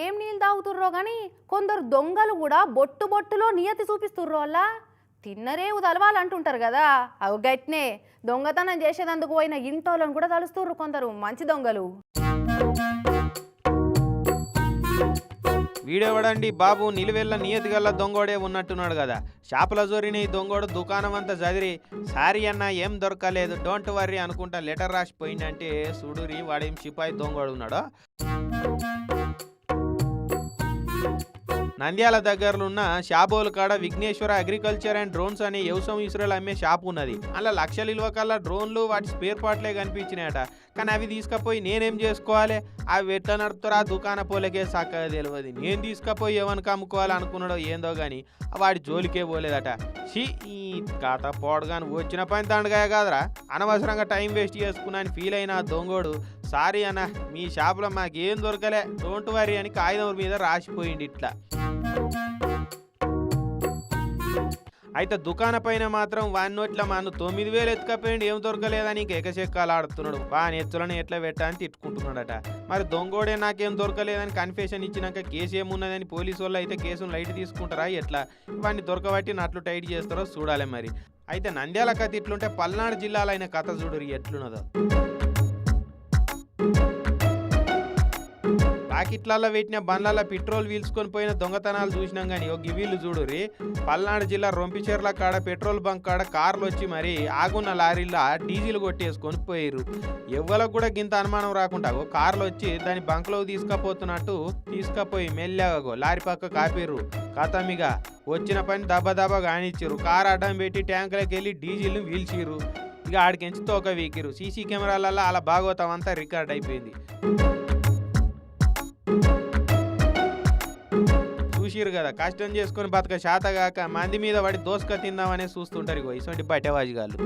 ఏం నీళ్ళు తాగుతుర్రో కానీ కొందరు దొంగలు కూడా బొట్టు బొట్టులో నియతి చూపిస్తుర్రో వల్ల తిన్నరే తలవాలంటుంటారు కదా. అవు గట్నే దొంగతనం చేసేదందుకు పోయిన ఇంటోళ్ళని కూడా తలుస్తుర్రు కొందరు మంచి దొంగలు. వీడెవడండి బాబు నిలువెల్ల నియతి గల్ల దొంగోడే ఉన్నట్టున్నాడు కదా. షాపుల జోరిన ఈ దొంగోడు దుకాణం అంతా చదిరి సారీ అన్న ఏం దొరకలేదు డోంట్ వర్రీ అనుకుంటా లెటర్ రాసి పోయిందంటే సుడూరి వాడేం సిపాయి దొంగోడు ఉన్నాడో. నంద్యాల దగ్గరలో ఉన్న షాబోలు కాడ విఘ్నేశ్వర అగ్రికల్చర్ అండ్ డ్రోన్స్ అనే వ్యవసాయం ఇసురాలు అమ్మే షాప్ ఉన్నది. అలా లక్షల విలువ కల్లా డ్రోన్లు వాటి స్పేర్ పార్ట్లే కనిపించినాయట. కానీ అవి తీసుకపోయి నేనేం చేసుకోవాలి, అవి ఎట్లా నడుపుతారో ఆ దుకాణ పోలకే చక్కగా తెలియదు. నేను తీసుకపోయి ఎవరికి అమ్ముకోవాలి అనుకున్నాడో ఏందో కానీ వాడి జోలికే పోలేదట. ఈ కథ పోడగాని వచ్చిన పని దండగా కాదరా, అనవసరంగా టైం వేస్ట్ చేసుకున్నా అని ఫీల్ అయిన దొంగోడు సారీ అన్న మీ షాపులో మాకేం దొరకలే డోంట్ వరీ అని కాగితం మీద రాసిపోయింది ఇట్లా. అయితే దుకాణ పైన మాత్రం వాని నోట్ల మన 9,000 ఎత్తుకపోయింది ఏం దొరకలేదని ఎకచెక్కాలు ఆడుతున్నాడు. వాని ఎత్తులను ఎట్లా పెట్టా అని తిట్టుకుంటున్నాడట. మరి దొంగోడే నాకేం దొరకలేదని కన్ఫెషన్ ఇచ్చినాక కేసు ఏమున్నదని పోలీసు వాళ్ళు అయితే కేసును లైట్ తీసుకుంటారా ఎట్లా, వాడిని దొరకబట్టి నట్లు టైట్ చేస్తారో చూడాలి. మరి అయితే నంద్యాల కథ ఇట్లుంటే పల్నాడు జిల్లాలో అయిన కథ చూడరు ఎట్లున్నదో. పాకిట్లలో పెట్టిన బండ్లలో పెట్రోల్ వీల్చుకొని పోయిన దొంగతనాలు చూసినాం కానీ ఒక వీళ్ళు చూడురి. పల్నాడు జిల్లా రొంపిచెర్ల కాడ పెట్రోల్ బంక్ కాడ కార్లు వచ్చి మరి ఆగున్న లారీల్లో డీజిల్ కొట్టేసుకొని పోయిర్రు. ఎవ్వలకు కూడా గింత అనుమానం రాకుండా కార్లు వచ్చి దాని బంక్లో తీసుకపోతున్నట్టు తీసుకపోయి మెల్లగో లారీ పక్క కాపిర్రు. కథమిగా వచ్చిన పని దబ్బ కానిచ్చిర్రు. కారు అడ్డం పెట్టి ట్యాంకులకు వెళ్ళి డీజిల్ను వీల్చిర్రు. ఇక ఆడికించి తోక వీకిరు. సీసీ కెమెరాలలో అలా భాగవతం అంతా రికార్డ్ అయిపోయింది. చూసిరు కదా, కష్టం చేసుకొని బతక శాతగాక మంది మీద పడి దోసుక తిందామనే చూస్తుంటారు ఇటువంటి బట్టెవాజిగాళ్ళు.